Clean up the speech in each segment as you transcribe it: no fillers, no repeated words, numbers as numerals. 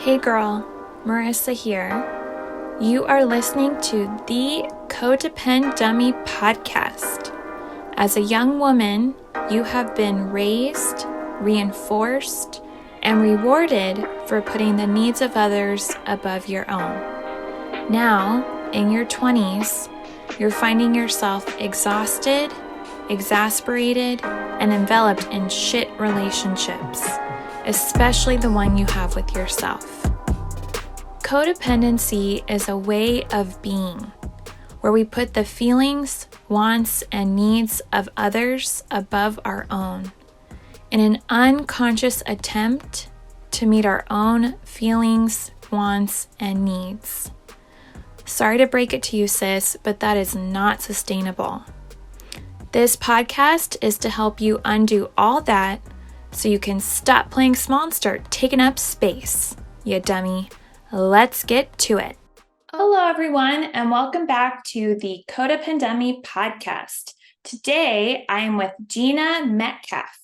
Hey girl, Marissa here. You are listening to the Codependent Dummy podcast. As a young woman, you have been raised, reinforced, and rewarded for putting the needs of others above your own. Now, in your 20s, you're finding yourself exhausted, exasperated, and enveloped in shit relationships, especially the one you have with yourself. Codependency is a way of being where we put the feelings, wants, and needs of others above our own in an unconscious attempt to meet our own feelings, wants, and needs. Sorry to break it to you, sis, but that is not sustainable. This podcast is to help you undo all that so you can stop playing small and start taking up space, you dummy. Let's get to it. Hello, everyone, and welcome back to the Codependent podcast. Today, I am with Gina Metcalf.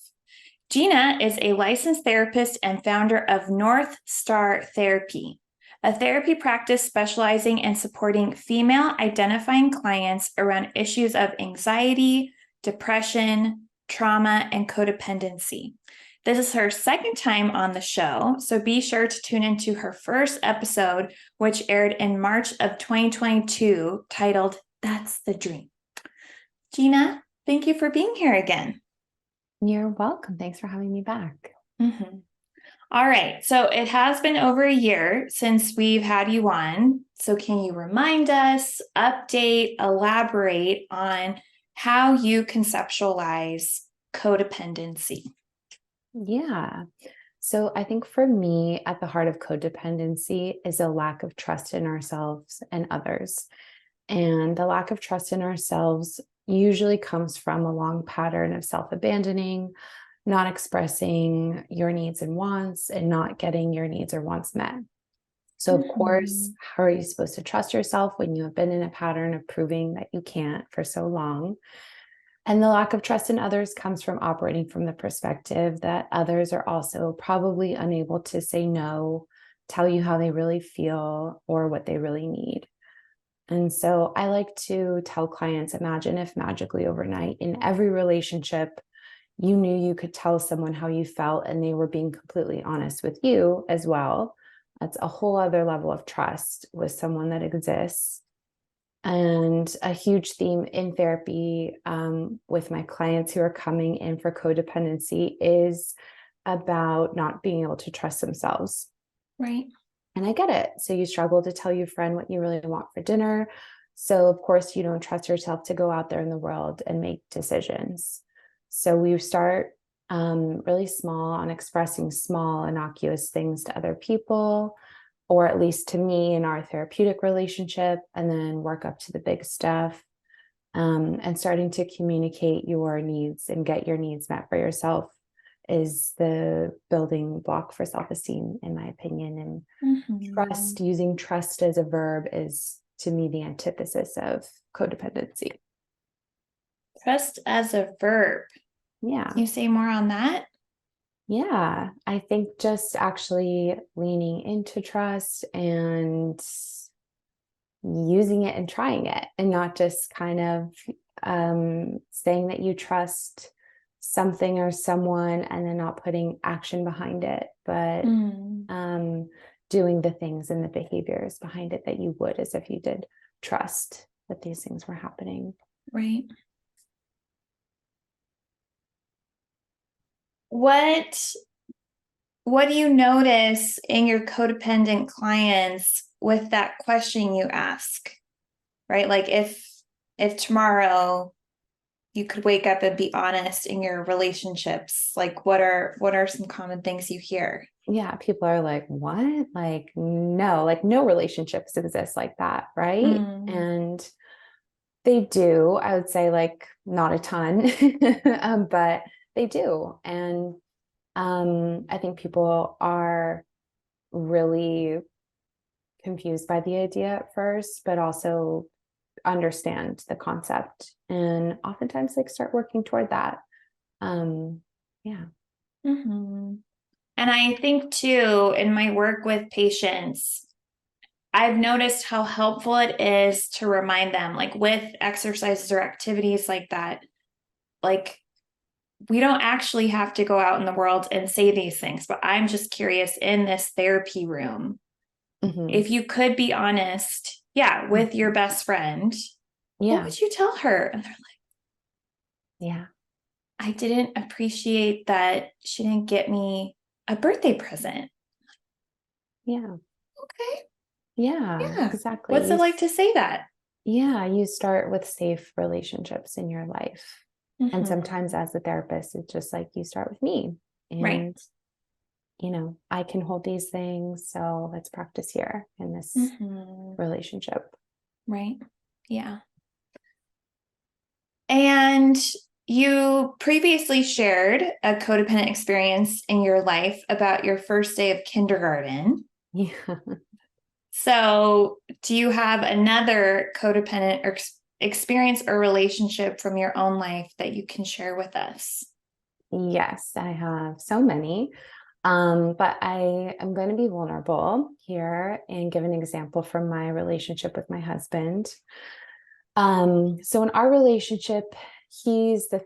Gina is a licensed therapist and founder of North Star Therapy, a therapy practice specializing in supporting female-identifying clients around issues of anxiety, depression, trauma, and codependency. This is her second time on the show, so be sure to tune into her first episode, which aired in March of 2022, titled, That's the Dream. Gina, thank you for being here again. You're welcome. Thanks for having me back. All right, so it has been over a year since we've had you on. So can you remind us, update, elaborate on how you conceptualize codependency? Yeah. So I think for me, at the heart of codependency is a lack of trust in ourselves and others. And the lack of trust in ourselves usually comes from a long pattern of self-abandoning, not expressing your needs and wants, and not getting your needs or wants met. So of course, how are you supposed to trust yourself when you have been in a pattern of proving that you can't for so long? And the lack of trust in others comes from operating from the perspective that others are also probably unable to say no, tell you how they really feel, or what they really need. And so I like to tell clients, imagine if magically overnight in every relationship, you knew you could tell someone how you felt and they were being completely honest with you as well. That's a whole other level of trust with someone that exists. And a huge theme in therapy with my clients who are coming in for codependency is about not being able to trust themselves. Right. And I get it. So you struggle to tell your friend what you really want for dinner. So of course you don't trust yourself to go out there in the world and make decisions. So we start really small on expressing small, innocuous things to other people, or at least to me in our therapeutic relationship, and then work up to the big stuff, and starting to communicate your needs and get your needs met for yourself is the building block for self-esteem, in my opinion. And trust, using trust as a verb, is to me the antithesis of codependency. Trust as a verb. Yeah. Can you say more on that? Yeah, I think just actually leaning into trust and using it and trying it, and not just kind of saying that you trust something or someone and then not putting action behind it, but doing the things and the behaviors behind it that you would as if you did trust that these things were happening. Right. What do you notice in your codependent clients with that question you ask? Right? Like if tomorrow you could wake up and be honest in your relationships, like what are some common things you hear? Yeah, people are like, what? Like, no, like no relationships exist like that, right? And they do. I would say like not a ton, but they do. And I think people are really confused by the idea at first, but also understand the concept and oftentimes like start working toward that. Yeah. And I think too, in my work with patients, I've noticed how helpful it is to remind them, like with exercises or activities like that, like we don't actually have to go out in the world and say these things, but I'm just curious in this therapy room, if you could be honest, with your best friend, what would you tell her? And they're like, I didn't appreciate that she didn't get me a birthday present. Okay. Exactly. What's it like to say that? You start with safe relationships in your life. And sometimes Mm-hmm. as a therapist, it's just like you start with me Right. and, I can hold these things. So let's practice here in this relationship. Right. Yeah. And you previously shared a codependent experience in your life about your first day of kindergarten. Yeah. So, do you have another codependent experience or relationship from your own life that you can share with us? Yes, I have so many. But I am going to be vulnerable here and give an example from my relationship with my husband. So in our relationship, he's the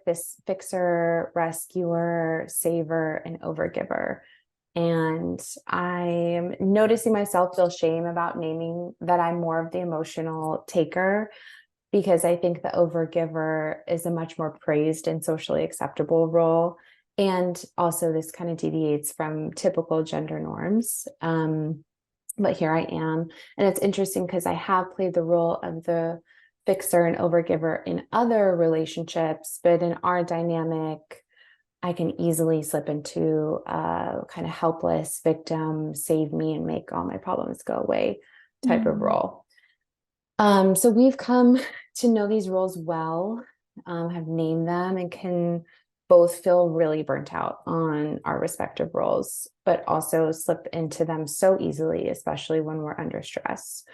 fixer, rescuer, saver, and overgiver. And I'm noticing myself feel shame about naming that I'm more of the emotional taker, because I think the overgiver is a much more praised and socially acceptable role. And also, this kind of deviates from typical gender norms. But here I am. And it's interesting because I have played the role of the fixer and overgiver in other relationships, but in our dynamic, I can easily slip into a kind of helpless victim, save me and make all my problems go away type of role. So we've come to know these roles well, have named them, and can both feel really burnt out on our respective roles, but also slip into them so easily, especially when we're under stress.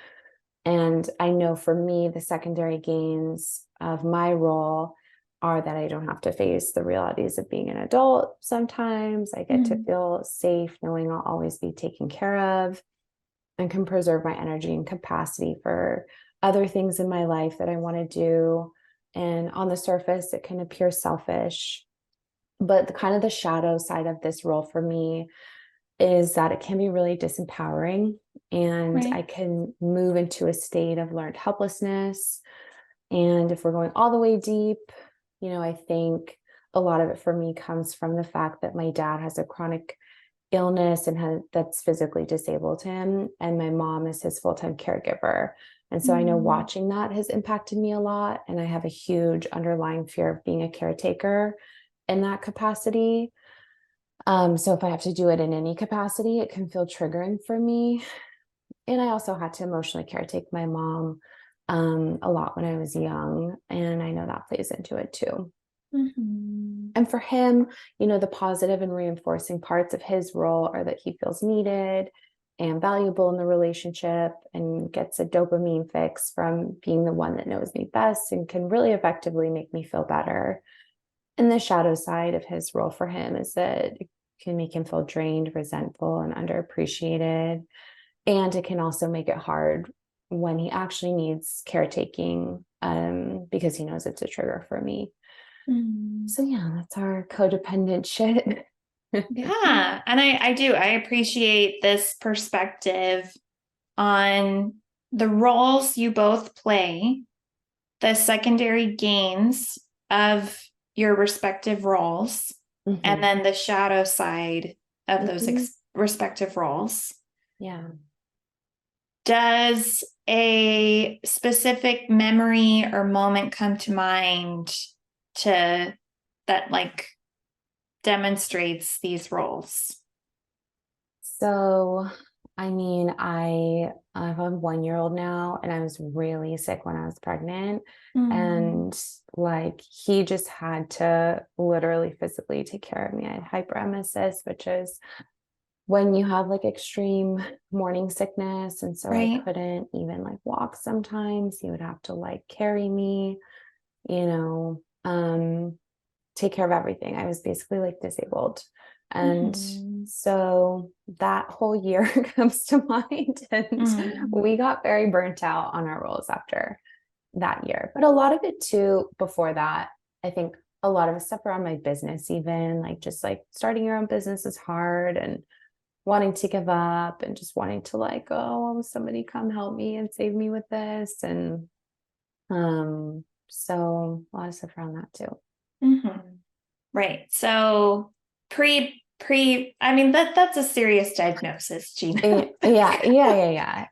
And I know for me, the secondary gains of my role are that I don't have to face the realities of being an adult sometimes. I get to feel safe knowing I'll always be taken care of, and can preserve my energy and capacity for other things in my life that I want to do. And on the surface, it can appear selfish, but the kind of the shadow side of this role for me is that it can be really disempowering, and I can move into a state of learned helplessness. And if we're going all the way deep, I think a lot of it for me comes from the fact that my dad has a chronic illness and that's physically disabled him, and my mom is his full-time caregiver. And so I know watching that has impacted me a lot, and I have a huge underlying fear of being a caretaker in that capacity. So if I have to do it in any capacity, it can feel triggering for me. And I also had to emotionally caretake my mom a lot when I was young, and I know that plays into it too. And for him, the positive and reinforcing parts of his role are that he feels needed and valuable in the relationship and gets a dopamine fix from being the one that knows me best and can really effectively make me feel better. And the shadow side of his role for him is that it can make him feel drained, resentful, and underappreciated. And it can also make it hard when he actually needs caretaking, because he knows it's a trigger for me. So that's our codependent shit. Yeah. And I do. I appreciate this perspective on the roles you both play, the secondary gains of your respective roles, and then the shadow side of those respective roles. Yeah. Does a specific memory or moment come to mind to that demonstrates these roles? So, I mean, I have a 1-year-old now, and I was really sick when I was pregnant. And he just had to literally physically take care of me. I had hyperemesis, which is when you have extreme morning sickness. And so I couldn't even walk sometimes. He would have to carry me, you know, take care of everything. I was basically disabled. And so that whole year comes to mind, and we got very burnt out on our roles after that year. But a lot of it too, before that, I think a lot of stuff around my business, even like just like starting your own business is hard, and wanting to give up and just wanting to like, oh, somebody come help me and save me with this. And so a lot of stuff around that too. Right. So I mean, that's a serious diagnosis, Gina. Yeah.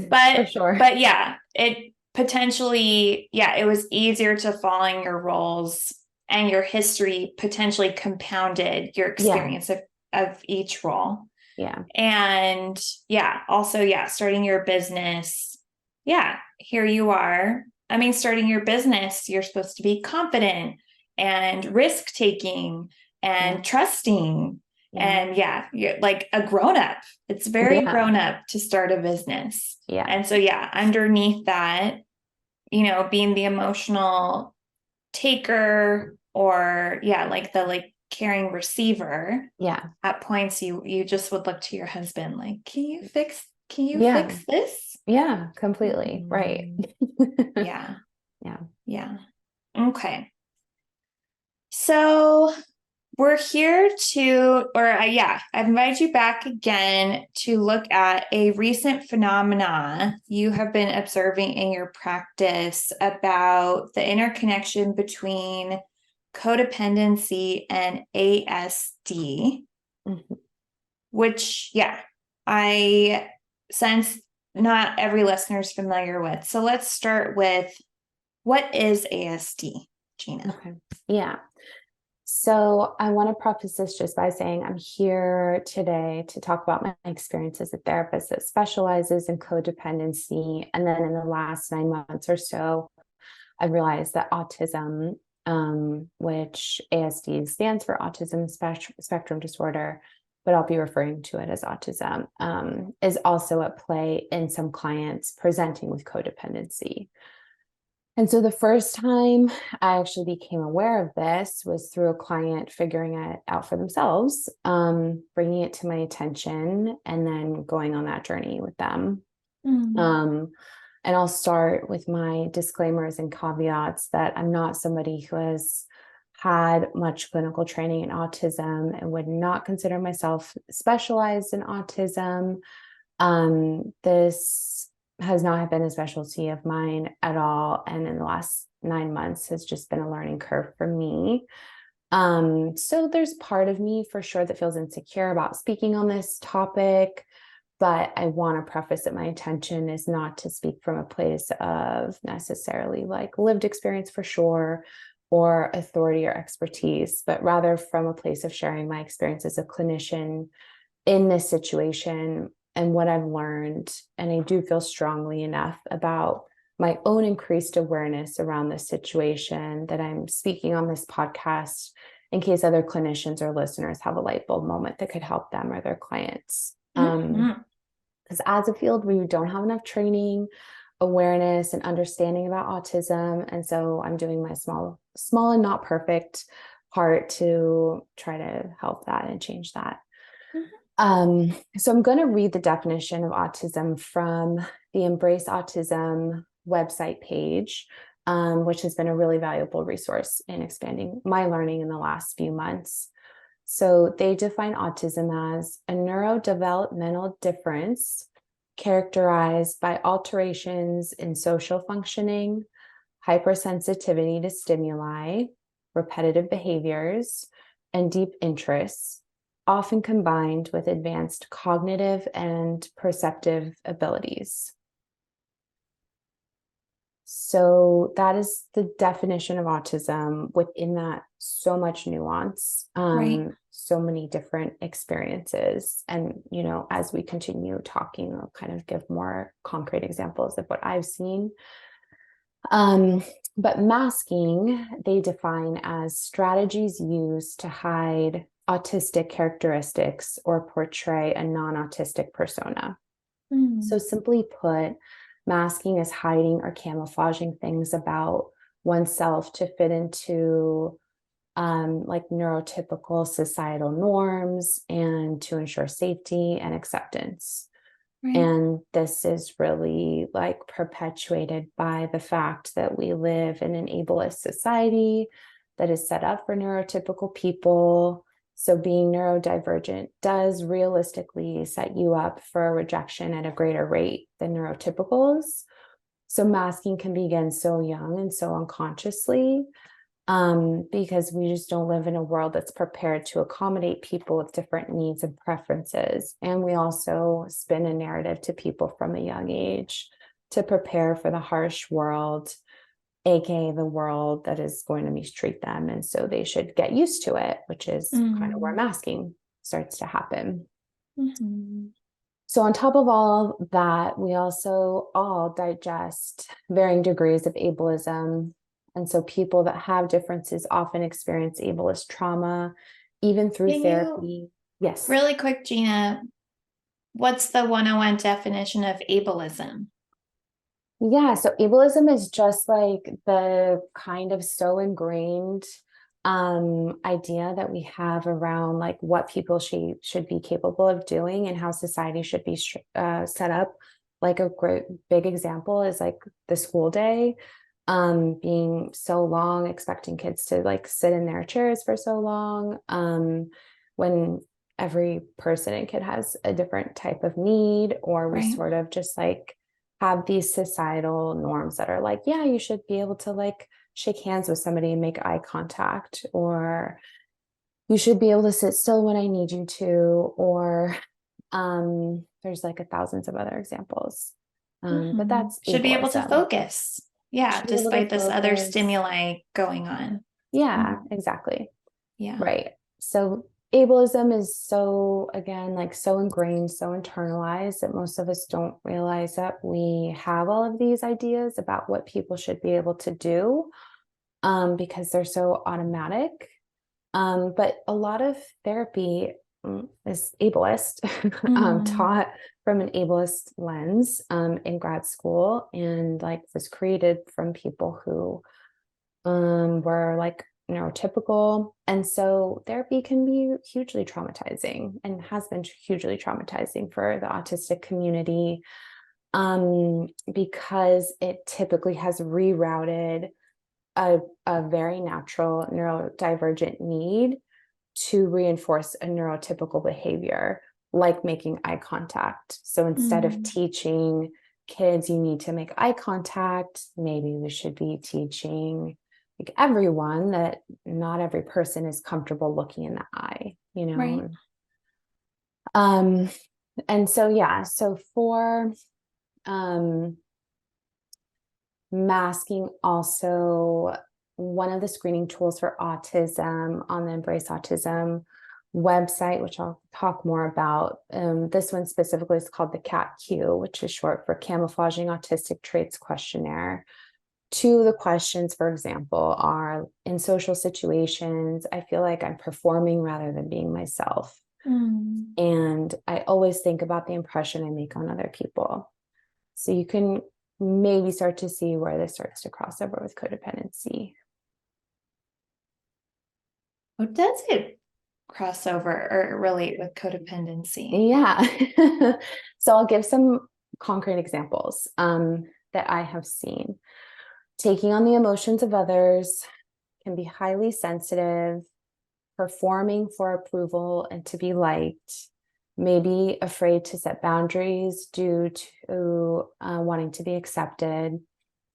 But for sure. But yeah, it potentially, it was easier to fall in your roles, and your history potentially compounded your experience of each role. Yeah. And also, starting your business. Here you are. I mean, starting your business, you're supposed to be confident and risk taking and trusting. And you're like a grown-up. It's very grown up to start a business. And so underneath that, being the emotional taker, or like the caring receiver. At points you just would look to your husband like, can you fix this? Yeah, completely. Right. Yeah. Okay. So we're here I invite you back again to look at a recent phenomena you have been observing in your practice about the interconnection between codependency and ASD, which, I sense not every listener is familiar with. So let's start with, what is ASD, Gina? Okay. Yeah. So I want to preface this just by saying I'm here today to talk about my experience as a therapist that specializes in codependency. And then in the last 9 months or so, I realized that autism, which ASD stands for Autism Spectrum Disorder, but I'll be referring to it as autism, is also at play in some clients presenting with codependency. And so the first time I actually became aware of this was through a client figuring it out for themselves, bringing it to my attention, and then going on that journey with them. And I'll start with my disclaimers and caveats that I'm not somebody who has had much clinical training in autism and would not consider myself specialized in autism. This has not been a specialty of mine at all. And in the last 9 months has just been a learning curve for me. So there's part of me for sure that feels insecure about speaking on this topic, but I want to preface that my intention is not to speak from a place of necessarily like lived experience for sure, or authority or expertise, but rather from a place of sharing my experience as a clinician in this situation and what I've learned. And I do feel strongly enough about my own increased awareness around this situation that I'm speaking on this podcast in case other clinicians or listeners have a light bulb moment that could help them or their clients. Because as a field, we don't have enough training, awareness, and understanding about autism. And so I'm doing my small and not perfect part to try to help that and change that. So I'm going to read the definition of autism from the Embrace Autism website page, which has been a really valuable resource in expanding my learning in the last few months. So they define autism as a neurodevelopmental difference characterized by alterations in social functioning, hypersensitivity to stimuli, repetitive behaviors, and deep interests, often combined with advanced cognitive and perceptive abilities. So that is the definition of autism. Within that, so much nuance, so many different experiences. And, as we continue talking, I'll kind of give more concrete examples of what I've seen. But masking, they define as strategies used to hide autistic characteristics or portray a non-autistic persona. So simply put, masking is hiding or camouflaging things about oneself to fit into like neurotypical societal norms and to ensure safety and acceptance. Right. And this is really like perpetuated by the fact that we live in an ableist society that is set up for neurotypical people. So being neurodivergent does realistically set you up for a rejection at a greater rate than neurotypicals. So masking can begin so young and so unconsciously, because we just don't live in a world that's prepared to accommodate people with different needs and preferences. And we also spin a narrative to people from a young age to prepare for the harsh world, aka the world that is going to mistreat them. And so they should get used to it, which is kind of where masking starts to happen. Mm-hmm. So, on top of all that, we also all digest varying degrees of ableism. And so, people that have differences often experience ableist trauma, even through Can therapy. you, Yes. really quick, Gina, what's the 101 definition of ableism? Yeah. So, ableism is just like the kind of so ingrained idea that we have around like what people should be capable of doing and how society should be set up. Like a great big example is like the school day, being so long, expecting kids to like sit in their chairs for so long, when every person and kid has a different type of need, or we Right. sort of just like have these societal norms that are like, yeah, you should be able to like shake hands with somebody and make eye contact, or you should be able to sit still when I need you to, or there's like thousands of other examples. But that's Should be able to ableism. focus. Yeah, Should be able to despite this other focus. stimuli going on. Yeah, exactly. Yeah. Right. So ableism is so, again, like so ingrained, so internalized that most of us don't realize that we have all of these ideas about what people should be able to do, because they're so automatic. But a lot of therapy is ableist, taught from an ableist lens, in grad school, and like was created from people who were like neurotypical. And so therapy can be hugely traumatizing and has been hugely traumatizing for the autistic community, because it typically has rerouted a very natural neurodivergent need to reinforce a neurotypical behavior, like making eye contact. So instead of teaching kids, you need to make eye contact, maybe we should be teaching like everyone that not every person is comfortable looking in the eye, you know? Right. And so, yeah, so for masking, also one of the screening tools for autism on the Embrace Autism website, which I'll talk more about. This one specifically is called the CAT-Q, which is short for Camouflaging Autistic Traits Questionnaire. Two of the questions, for example, are: in social situations, I feel like I'm performing rather than being myself. And I always think about the impression I make on other people. So you can maybe start to see where this starts to cross over with codependency. What does it cross over or relate with codependency? Yeah. So I'll give some concrete examples that I have seen. Taking on the emotions of others can be highly sensitive, performing for approval and to be liked, maybe afraid to set boundaries due to wanting to be accepted,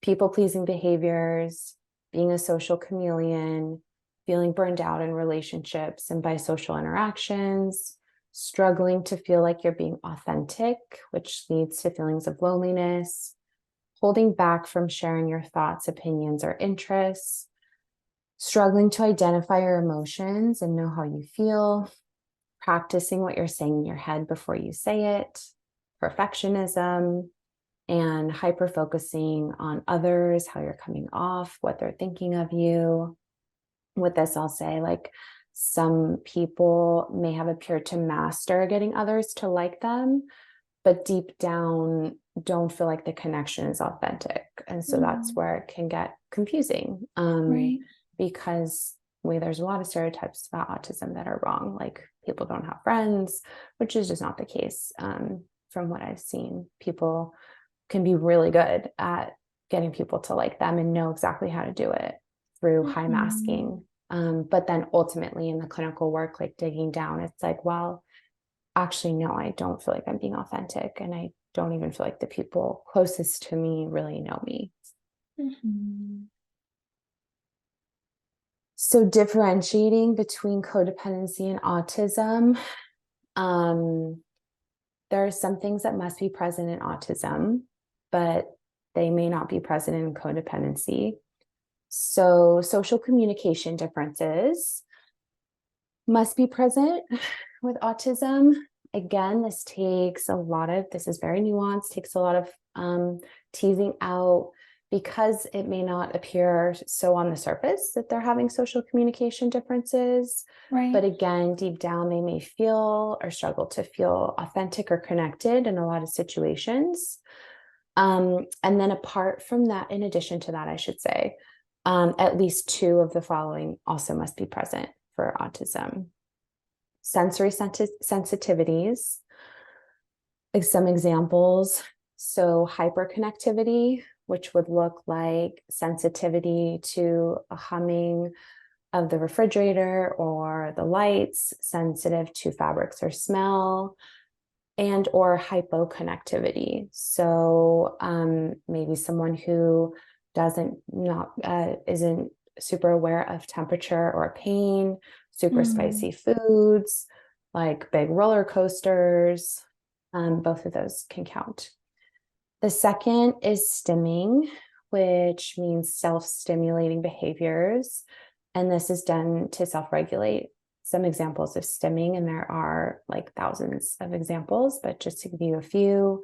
people-pleasing behaviors, being a social chameleon, feeling burned out in relationships and by social interactions, struggling to feel like you're being authentic, which leads to feelings of loneliness, holding back from sharing your thoughts, opinions, or interests, struggling to identify your emotions and know how you feel, practicing what you're saying in your head before you say it, perfectionism, and hyper focusing on others, how you're coming off, what they're thinking of you. With this, I'll say, like, some people may have appeared to master getting others to like them, but deep down don't feel like the connection is authentic. And so that's where it can get confusing, Right. because there's a lot of stereotypes about autism that are wrong, like people don't have friends, which is just not the case. From what I've seen, people can be really good at getting people to like them and know exactly how to do it through high masking. But then ultimately in the clinical work, like digging down, it's like, well, actually, no, I don't feel like I'm being authentic. And I don't even feel like the people closest to me really know me. So differentiating between codependency and autism, there are some things that must be present in autism, but they may not be present in codependency. So social communication differences must be present with autism. Again, this is very nuanced, takes a lot of teasing out, because it may not appear so on the surface that they're having social communication differences. Right. But again, deep down, they may feel or struggle to feel authentic or connected in a lot of situations. And then apart from that, in addition to that, I should say, at least two of the following also must be present for autism. Sensory sensitivities, like some examples. So hyperconnectivity, which would look like sensitivity to a humming of the refrigerator or the lights, sensitive to fabrics or smell, and or hypoconnectivity. So maybe someone who isn't super aware of temperature or pain, super spicy foods, like big roller coasters. Both of those can count. The second is stimming, which means self-stimulating behaviors. And this is done to self-regulate. Some examples of stimming, and there are like thousands of examples, but just to give you a few: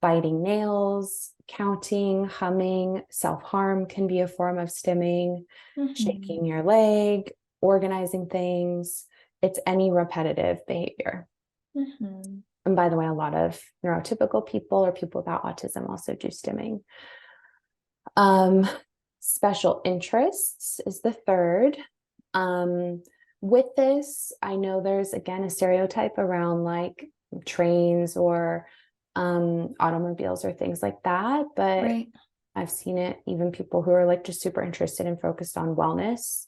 biting nails, counting, humming, self-harm can be a form of stimming, shaking your leg, organizing things. It's any repetitive behavior. And by the way, a lot of neurotypical people or people without autism also do stimming. Special interests is the third. With this, I know there's, again, a stereotype around like trains or automobiles or things like that, but Right. I've seen it, even people who are like just super interested and focused on wellness.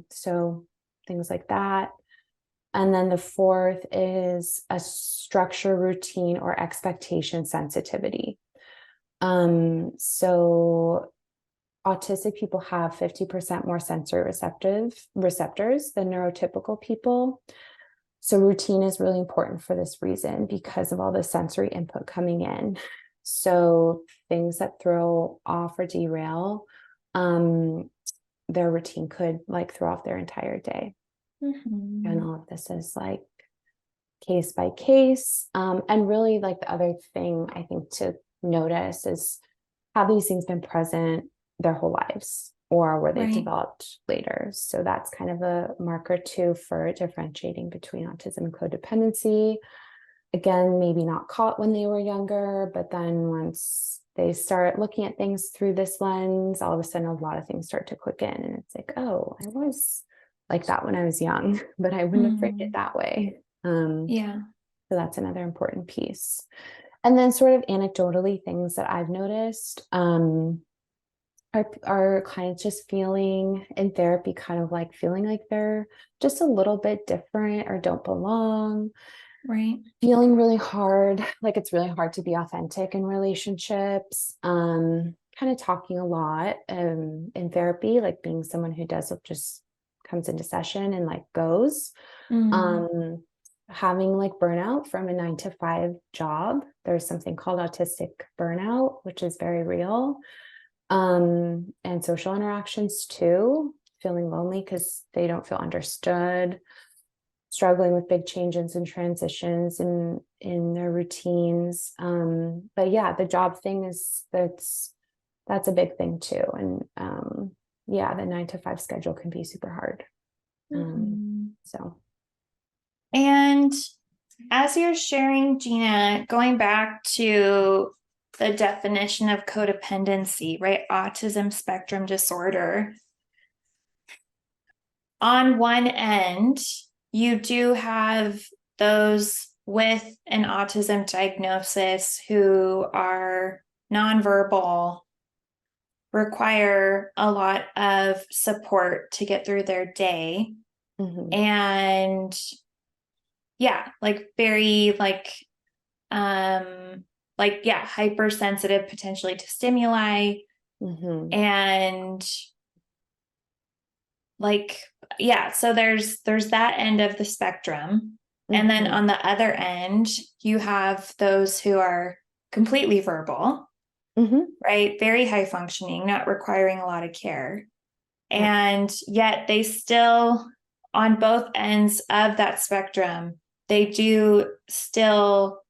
So things like that. And then the fourth is a structure, routine, or expectation sensitivity. So autistic people have 50% more sensory receptors than neurotypical people. So routine is really important for this reason, because of all the sensory input coming in. So things that throw off or derail their routine could like throw off their entire day. And all of this is like case by case. And really, like, the other thing I think to notice is, have these things been present their whole lives, or were they developed later? So that's kind of a marker too for differentiating between autism and codependency. Again, maybe not caught when they were younger, but then once they start looking at things through this lens, all of a sudden a lot of things start to click in, and it's like, oh, I was like that when I was young, but I wouldn't have framed it that way. So that's another important piece. And then sort of anecdotally, things that I've noticed, are clients just feeling in therapy, kind of like feeling like they're just a little bit different or don't belong. Right. Feeling really hard, like it's really hard to be authentic in relationships. Kind of talking a lot in therapy, like being someone who just comes into session and like goes. Having like burnout from a 9 to 5 job. There's something called autistic burnout, which is very real. And social interactions too, feeling lonely because they don't feel understood, struggling with big changes and transitions in their routines. But yeah, the job thing that's a big thing too. And yeah, the 9 to 5 schedule can be super hard. So. And as you're sharing, Gina, going back to the definition of codependency, right? Autism spectrum disorder. on one end, you do have those with an autism diagnosis who are nonverbal, require a lot of support to get through their day. Mm-hmm. And yeah, like very hypersensitive potentially to stimuli. Mm-hmm. And so there's that end of the spectrum. And then Mm-hmm. on the other end, you have those who are completely verbal, Mm-hmm. right? Very high functioning, not requiring a lot of care. Yeah. And yet they still, on both ends of that spectrum, they do still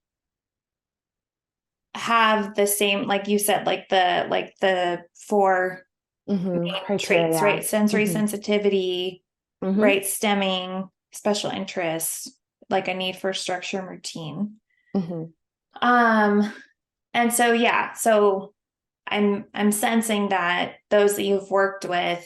have the same, like you said, like the four traits, right? Criteria. Sensory Mm-hmm. sensitivity, Mm-hmm. right? Stemming, special interests, like a need for structure and routine. Mm-hmm. And so yeah, so I'm sensing that those that you've worked with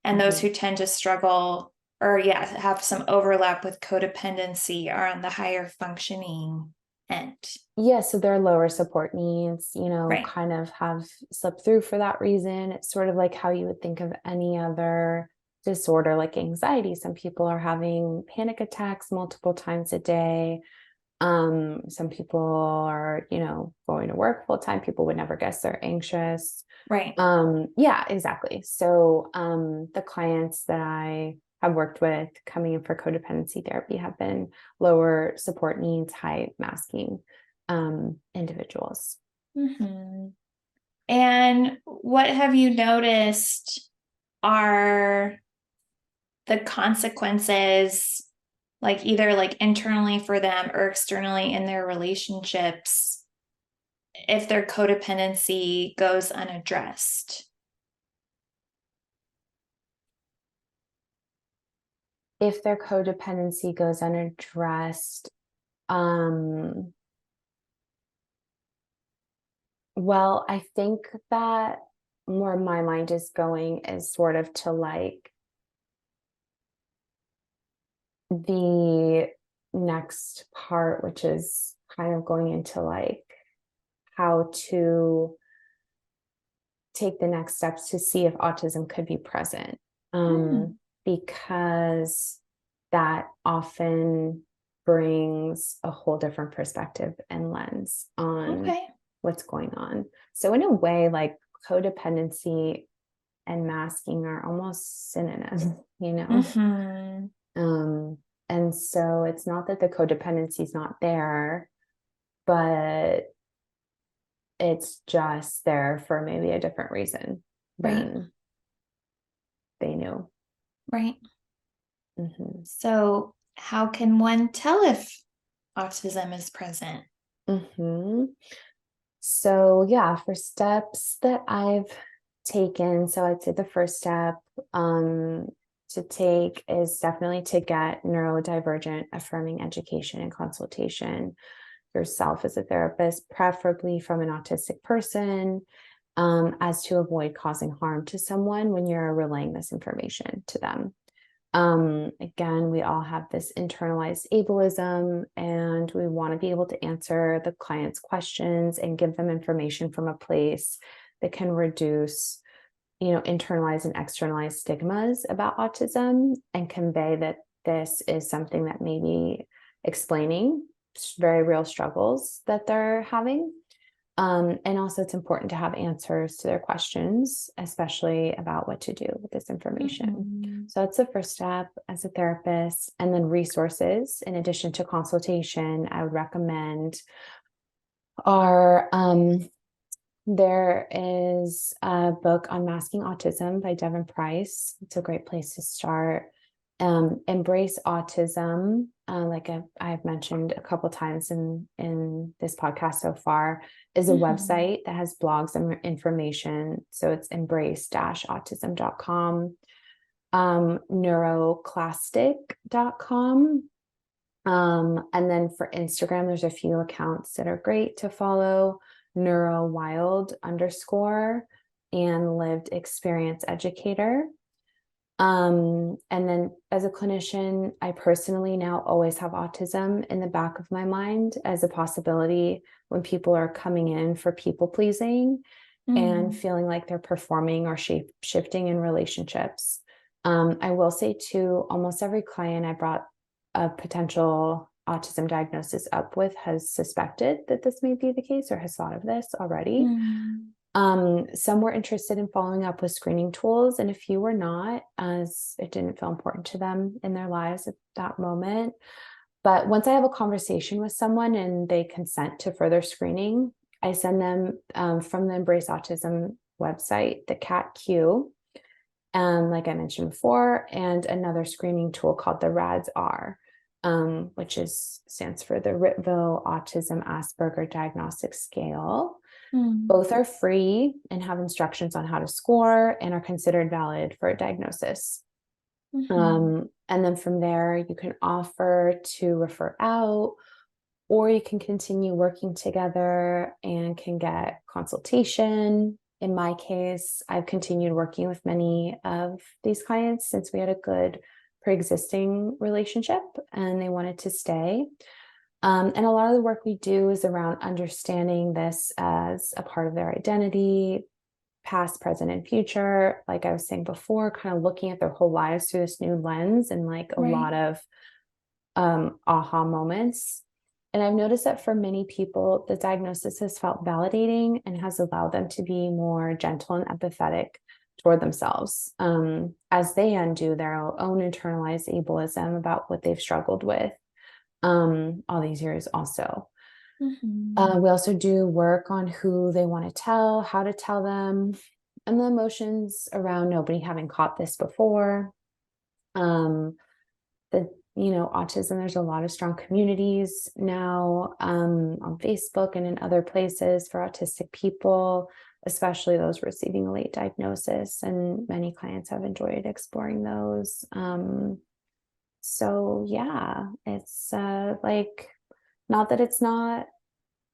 and those Mm-hmm. who tend to struggle or have some overlap with codependency are on the higher functioning end. Yeah, so their lower support needs, Right. kind of have slipped through for that reason. It's sort of like how you would think of any other disorder like anxiety. Some people are having panic attacks multiple times a day. Some people are, going to work full time. People would never guess they're anxious. Right. Yeah, exactly. So the clients that I have worked with coming in for codependency therapy have been lower support needs, high masking individuals. Mm-hmm. And what have you noticed are the consequences, like either like internally for them or externally in their relationships, if their codependency goes unaddressed? If their codependency goes unaddressed, um, well, I think that where my mind is going is sort of to like the next part, which is kind of going into like how to take the next steps to see if autism could be present. Mm. Because that often brings a whole different perspective and lens on Okay. what's going on. So, in a way, like codependency and masking are almost synonyms, Mm-hmm. Um, and so it's not that the codependency is not there, but it's just there for maybe a different reason Right. than they knew. Right. Mm-hmm. So, how can one tell if autism is present? Mm-hmm. So, yeah, for steps that I've taken, so I'd say the first step to take is definitely to get neurodivergent affirming education and consultation yourself as a therapist, preferably from an autistic person, as to avoid causing harm to someone when you're relaying this information to them. Again, we all have this internalized ableism, and we want to be able to answer the client's questions and give them information from a place that can reduce, internalized and externalized stigmas about autism and convey that this is something that may be explaining very real struggles that they're having. And also, it's important to have answers to their questions, especially about what to do with this information. Mm-hmm. So, that's the first step as a therapist. And then, resources, in addition to consultation, I would recommend are there is a book on masking autism by Devin Price. It's a great place to start. Embrace Autism, I've mentioned a couple times in this podcast so far, is a website that has blogs and information. So it's embrace-autism.com, neuroclastic.com. And then for Instagram, there's a few accounts that are great to follow: neurowild _ and lived experience educator. And then as a clinician, I personally now always have autism in the back of my mind as a possibility when people are coming in for people pleasing and feeling like they're performing or shape shifting in relationships. I will say too, almost every client I brought a potential autism diagnosis up with has suspected that this may be the case or has thought of this already. Some were interested in following up with screening tools, and a few were not, as it didn't feel important to them in their lives at that moment. But once I have a conversation with someone and they consent to further screening, I send them from the Embrace Autism website, the CAT-Q, like I mentioned before, and another screening tool called the RADS-R, which stands for the Ritville Autism Asperger Diagnostic Scale. Both are free and have instructions on how to score and are considered valid for a diagnosis. And then from there, you can offer to refer out, or you can continue working together and can get consultation. In my case, I've continued working with many of these clients since we had a good pre-existing relationship and they wanted to stay. And a lot of the work we do is around understanding this as a part of their identity, past, present, and future. Like I was saying before, kind of looking at their whole lives through this new lens and like a lot of aha moments. And I've noticed that for many people, the diagnosis has felt validating and has allowed them to be more gentle and empathetic toward themselves as they undo their own internalized ableism about what they've struggled with all these years also. We also do work on who they want to tell, how to tell them, and the emotions around nobody having caught this before. Autism, there's a lot of strong communities now on Facebook and in other places for autistic people, especially those receiving a late diagnosis. And many clients have enjoyed exploring those. So yeah, it's not that it's not,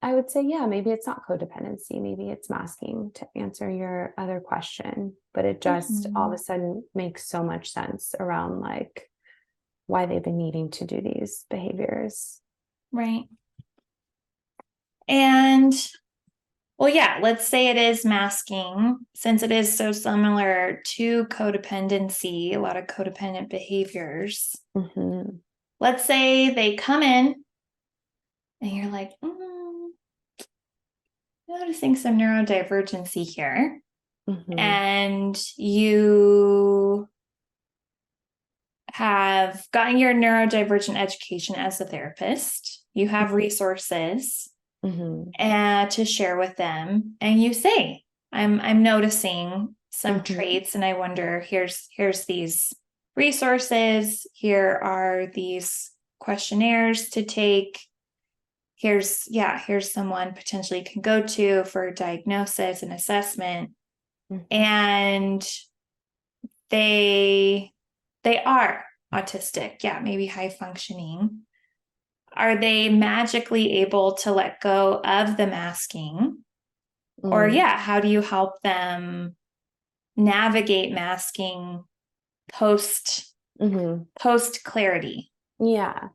I would say, yeah, maybe it's not codependency. Maybe it's masking, to answer your other question, but it just all of a sudden makes so much sense around like why they've been needing to do these behaviors. Right. And well, yeah, let's say it is masking, since it is so similar to codependency, a lot of codependent behaviors. Let's say they come in and you're like, noticing some neurodivergency here. And you have gotten your neurodivergent education as a therapist. You have resources to share with them, and you say, I'm noticing some traits, and I wonder, here's these resources, here are these questionnaires to take, here's someone potentially can go to for diagnosis and assessment. And they are autistic, maybe high functioning. Are they magically able to let go of the masking? Or how do you help them navigate masking post clarity? Yeah.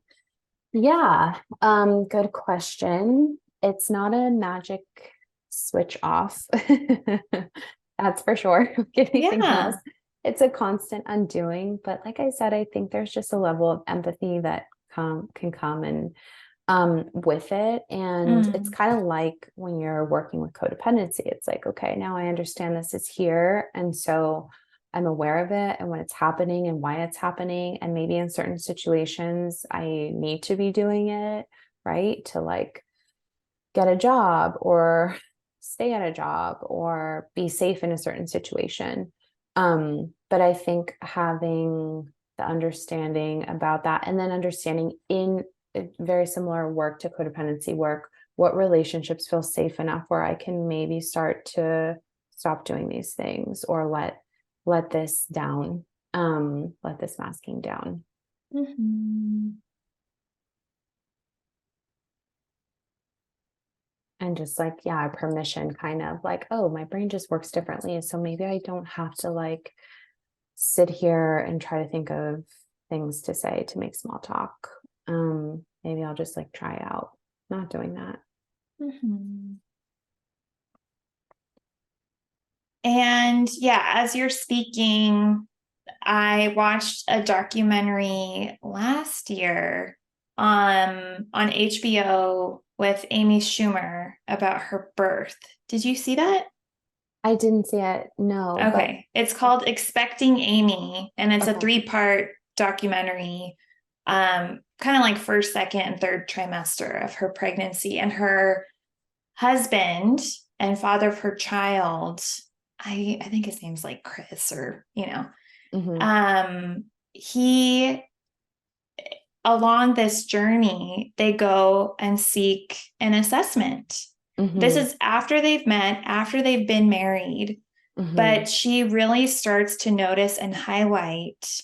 Good question. It's not a magic switch off. That's for sure. Anything else. It's a constant undoing. But like I said, I think there's just a level of empathy that can come and with it. And it's kind of like when you're working with codependency, it's like, okay, now I understand this is here. And so I'm aware of it and when it's happening and why it's happening. And maybe in certain situations, I need to be doing it, right? To like get a job or stay at a job or be safe in a certain situation. But I think having the understanding about that and then understanding in very similar work to codependency work, what relationships feel safe enough where I can maybe start to stop doing these things or let this down, let this masking down. And just like, permission, kind of like, oh, my brain just works differently. So maybe I don't have to like sit here and try to think of things to say to make small talk. Maybe I'll just like try out not doing that. Mhm. And yeah, as you're speaking, I watched a documentary last year on HBO with Amy Schumer about her birth. Did you see that? I didn't see it, no, but Okay. It's called Expecting Amy, and it's a okay. 3-part documentary, kind of like first, second, and third trimester of her pregnancy. And her husband and father of her child, I think his name's like Chris, or Mm-hmm. he, along this journey, they go and seek an assessment. This Mm-hmm. is after they've met, after they've been married, Mm-hmm. but she really starts to notice and highlight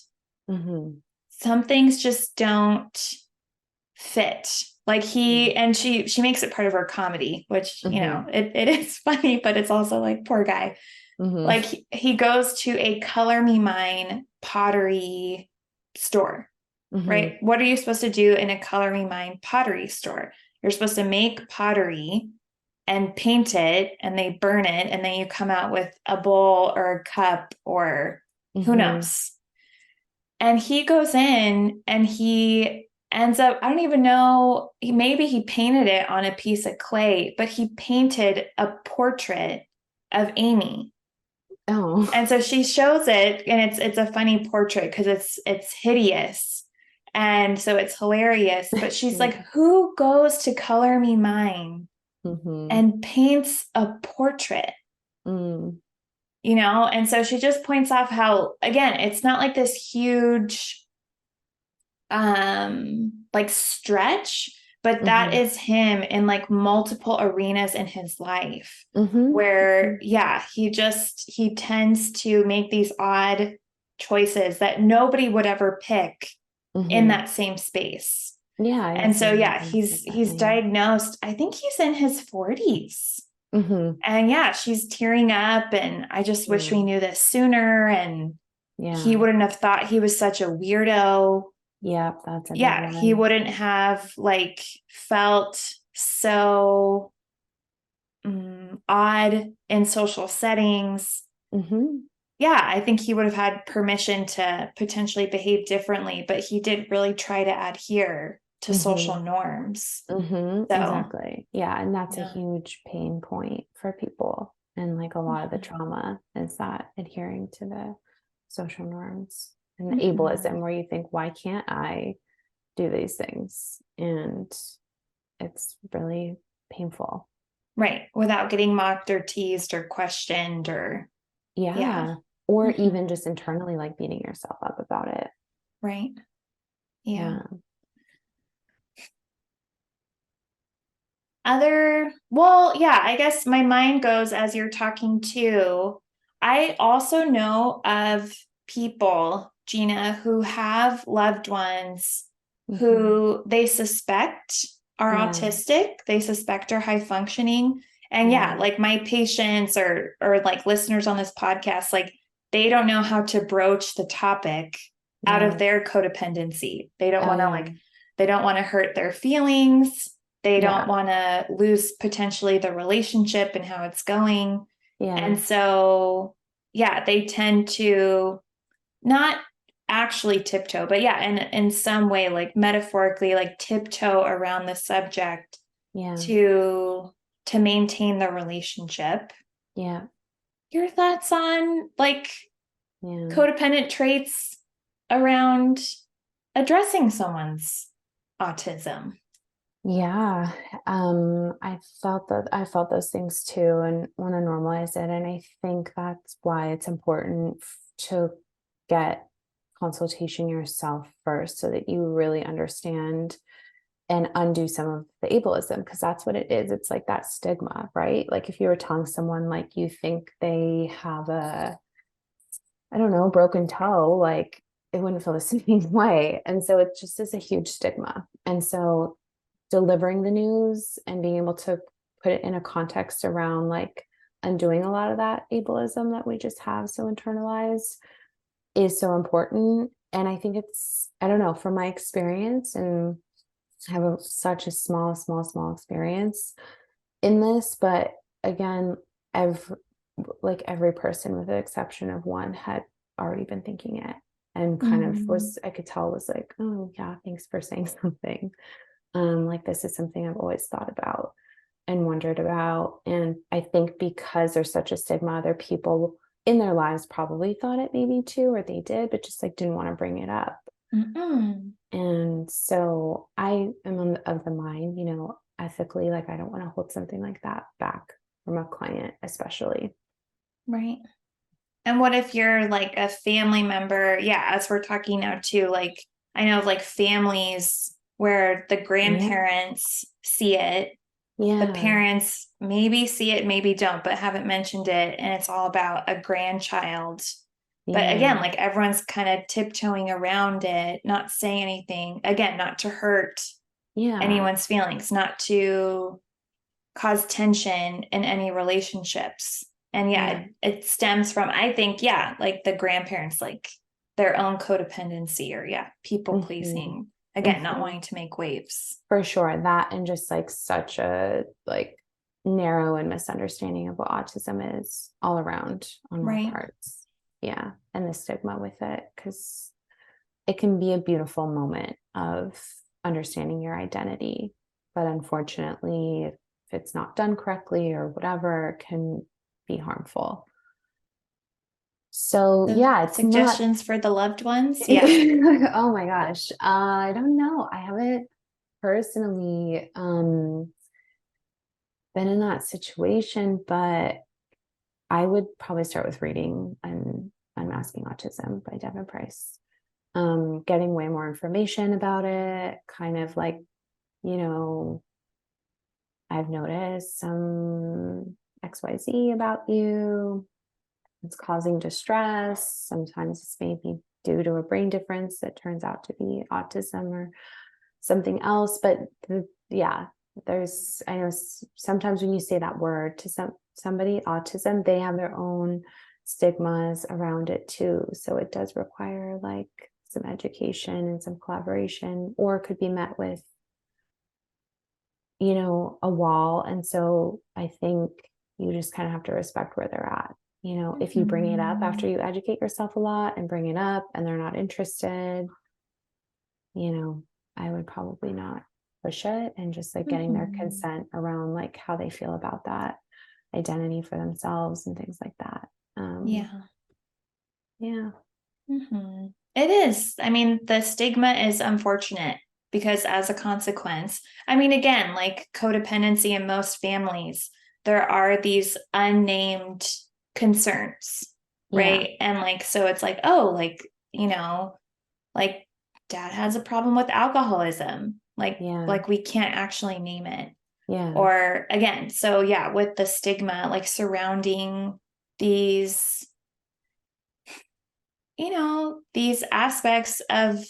Mm-hmm. some things just don't fit. Like she makes it part of her comedy, which, Mm-hmm. it is funny, but it's also like, poor guy. Mm-hmm. Like he goes to a Color Me Mine pottery store, Mm-hmm. right? What are you supposed to do in a Color Me Mine pottery store? You're supposed to make pottery and paint it, and they burn it, and then you come out with a bowl or a cup or who Mm-hmm. knows. And he goes in and he ends up, I don't even know, maybe he painted it on a piece of clay, but he painted a portrait of Amy. Oh. And so she shows it, and it's a funny portrait because it's hideous. And so it's hilarious. But she's like, Yeah. who goes to Color Me Mine Mm-hmm. and paints a portrait? Mm. And so she just points off how, again, it's not like this huge like stretch, but that Mm-hmm. is him in like multiple arenas in his life, Mm-hmm. where yeah, he tends to make these odd choices that nobody would ever pick in Mm-hmm. that same space. Yeah, I And guess I so didn't yeah, think of he's it that he's way. diagnosed, I think he's in his 40s. Mm-hmm. And yeah, she's tearing up, and I just wish Yeah. we knew this sooner, and he Yeah. wouldn't have thought he was such a weirdo. Yep, that's a big Yeah, he one. wouldn't have like felt so odd in social settings. Mm-hmm. Yeah, I think he would have had permission to potentially behave differently, but he did really try to adhere to Mm-hmm. social norms. Mm-hmm. So, Exactly. Yeah. And that's a yeah. huge pain point for people. And like a lot of the Mhm. trauma is that adhering to the social norms and the Mhm. ableism where you think, why can't I do these things? And it's really painful. Right, without getting mocked or teased or questioned or, yeah. Yeah. Or Mhm. even just internally like beating yourself up about it. Right. Yeah. Yeah. Well, yeah, I guess my mind goes as you're talking too. I also know of people, Gina, who have loved ones Mm-hmm. who they suspect are Yeah. autistic, they suspect are high functioning. And yeah, Yeah. like my patients or like listeners on this podcast, like they don't know how to broach the topic out of Yeah. their codependency. They don't Oh, want to yeah. like, they don't want to hurt their feelings. They don't Yeah. want to lose potentially the relationship and how it's going. Yeah. And so, yeah, they tend to not actually tiptoe, but yeah, in some way, like metaphorically, like tiptoe around the subject Yeah. to maintain the relationship. Yeah. Your thoughts on like Yeah. codependent traits around addressing someone's autism? Yeah. I felt those things too and want to normalize it. And I think that's why it's important to get consultation yourself first so that you really understand and undo some of the ableism, because that's what it is. It's like that stigma, right? Like if you were telling someone like you think they have a, I don't know, broken toe, like it wouldn't feel the same way. And so it just is a huge stigma. And so delivering the news and being able to put it in a context around like undoing a lot of that ableism that we just have so internalized is so important. And I think it's, I don't know, from my experience, and I have such a small experience in this, but again, every, like every person with the exception of one had already been thinking it, and kind of was, I could tell was like, oh yeah, thanks for saying something. Like this is something I've always thought about and wondered about. And I think because there's such a stigma, other people in their lives probably thought it maybe too, or they did, but just like didn't want to bring it up. And so I am of the mind, you know, ethically, like I don't want to hold something like that back from a client, especially. Right. And what if you're like a family member? Yeah, as we're talking now too, like I know of like families where the grandparents see it, the Yeah. parents maybe see it, maybe don't, but haven't mentioned it, and it's all about a grandchild. But again, Yeah. like everyone's kind of tiptoeing around it, not saying anything. Again, not to hurt Yeah. anyone's feelings, not to cause tension in any relationships. And yeah, Yeah. it stems from, I think, yeah, like the grandparents, like their own codependency or yeah, people Mm-hmm. pleasing. Again, not Mm-hmm. wanting to make waves. For sure. That, and just like such a like narrow and misunderstanding of what autism is all around on all Right. parts. Yeah. And the stigma with it, because it can be a beautiful moment of understanding your identity. But unfortunately, if it's not done correctly or whatever, it can be harmful. So So yeah, it's not. suggestions for the loved ones. Yeah. Oh my gosh. I don't know. I haven't personally been in that situation, but I would probably start with reading Unmasking Autism by Devin Price. Getting way more information about it, kind of like, you know, I've noticed some XYZ about you. It's causing distress. Sometimes it's maybe due to a brain difference that turns out to be autism or something else. But yeah, there's, I know sometimes when you say that word to somebody, autism, they have their own stigmas around it too. So it does require like some education and some collaboration, or could be met with, you know, a wall. And so I think you just kind of have to respect where they're at. You know, if you bring it up after you educate yourself a lot and bring it up and they're not interested, you know, I would probably not push it, and just like getting their consent around like how they feel about that identity for themselves and things like that. Yeah. Yeah. It is. I mean, the stigma is unfortunate because as a consequence, I mean, again, like codependency in most families, there are these unnamed concerns, Yeah. right? And like, so it's like, oh, like, you know, like dad has a problem with alcoholism. Yeah. Like we can't actually name it. Yeah. Or again, so yeah, with the stigma like surrounding these, you know, these aspects of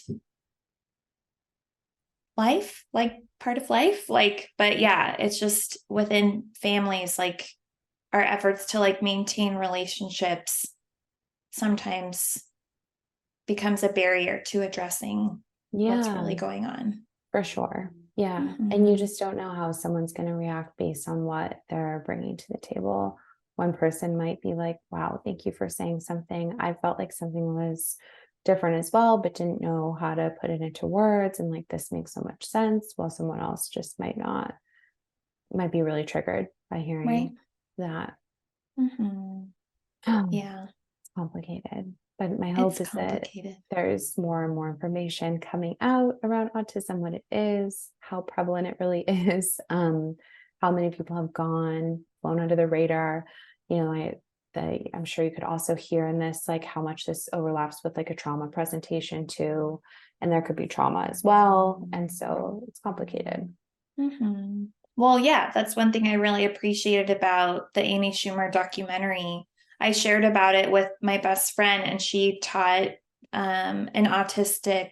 life, like part of life. Like, but yeah, it's just within families, like our efforts to like maintain relationships sometimes becomes a barrier to addressing what's Yeah. really going on. For sure. Yeah. And you just don't know how someone's going to react based on what they're bringing to the table. One person might be like, wow, thank you for saying something. I felt like something was different as well, but didn't know how to put it into words. And like, this makes so much sense. While someone else just might not, might be really triggered by Right. hearing that. Yeah. It's complicated. But my It's hope is that complicated. there's more and more information coming out around autism, what it is, how prevalent it really is, how many people have flown under the radar. You know, I'm sure you could also hear in this, like how much this overlaps with like a trauma presentation too. And there could be trauma as well. And so it's complicated. Well, yeah, that's one thing I really appreciated about the Amy Schumer documentary. I shared about it with my best friend, and she taught an autistic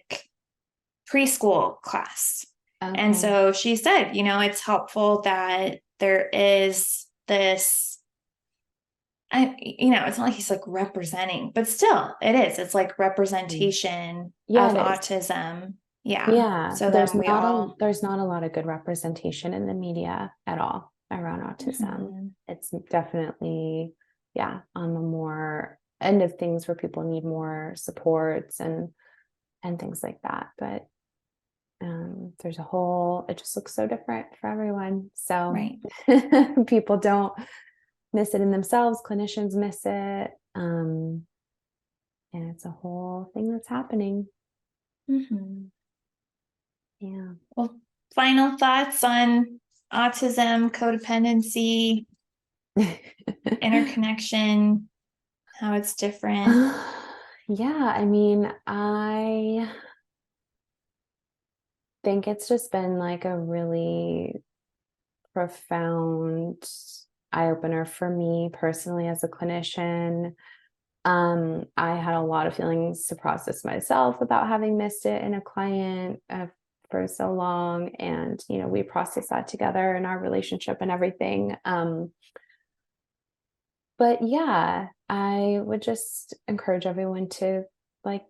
preschool class. And Okay. so she said, you know, it's helpful that there is this it's not like he's like representing, but still it is. It's like representation Yeah, of it is. autism. Yeah. Yeah, So then we all. there's not a lot of good representation in the media at all around autism. Mhm. It's definitely, yeah, on the more end of things where people need more supports and things like that. But it just looks so different for everyone. So Right. people don't miss it in themselves, clinicians miss it. And it's a whole thing that's happening. Mhm. Yeah. Well, final thoughts on autism, codependency, interconnection, how it's different. Yeah, I mean, I think it's just been like a really profound eye opener for me personally as a clinician. I had a lot of feelings to process myself about having missed it in a client for so long, and we processed that together in our relationship and everything. But yeah, I would just encourage everyone to like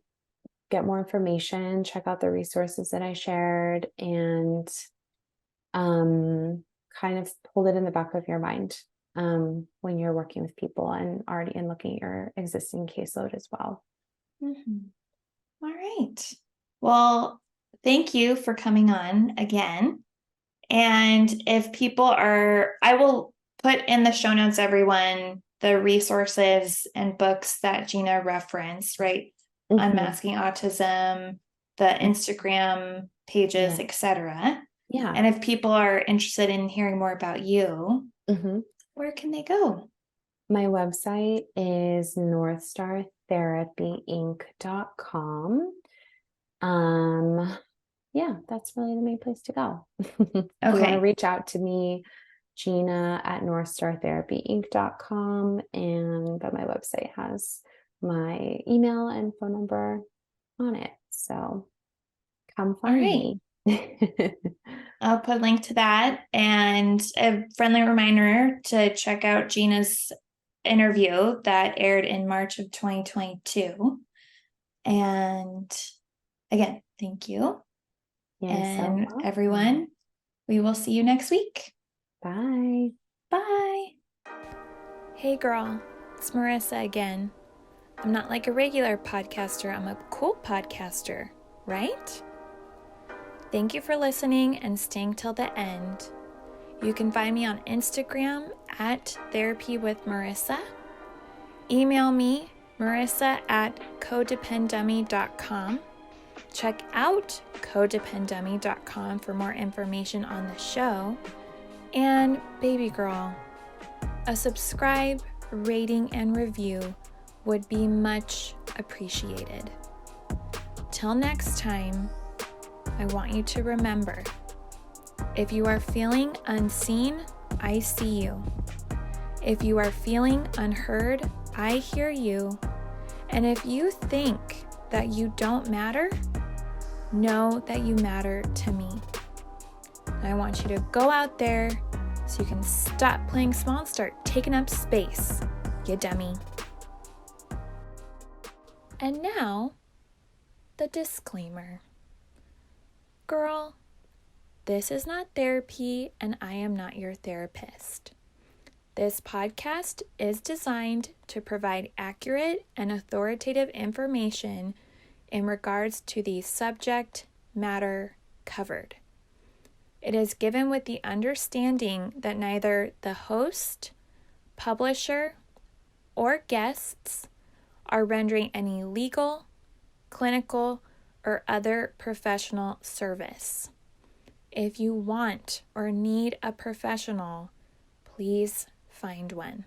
get more information, check out the resources that I shared, and um, kind of hold it in the back of your mind when you're working with people and looking at your existing caseload as well. Mhm. All right. Well, thank you for coming on again. And if people I will put in the show notes, everyone, the resources and books that Gina referenced, right? Hmm. Unmasking Autism, the Instagram pages, Yeah. etc. Yeah. And if people are interested in hearing more about you, Hmm. where can they go? My website is northstartherapyinc.com. Yeah, that's really the main place to go. If you want to Okay. reach out to me, Gina at northstartherapyinc.com. But my website has my email and phone number on it. So come All find right. me. I'll put a link to that and a friendly reminder to check out Gina's interview that aired in March of 2022. And again, thank you. You're so And welcome. everyone, we will see you next week. Bye. Bye. Hey girl, it's Marissa again. I'm not like a regular podcaster, I'm a cool podcaster, right? Thank you for listening and staying till the end. You can find me on Instagram at Therapy with Marissa. Email me, Marissa at codependummy.com. Check out codependummy.com for more information on the show. And baby girl, a subscribe, rating, and review would be much appreciated. Till next time, I want you to remember, if you are feeling unseen, I see you. If you are feeling unheard, I hear you. And if you think that you don't matter, know that you matter to me. I want you to go out there so you can stop playing small and start taking up space, you dummy. And now, the disclaimer. Girl, this is not therapy and I am not your therapist. This podcast is designed to provide accurate and authoritative information in regards to the subject matter covered. It is given with the understanding that neither the host, publisher, or guests are rendering any legal, clinical, or other professional service. If you want or need a professional, please find one.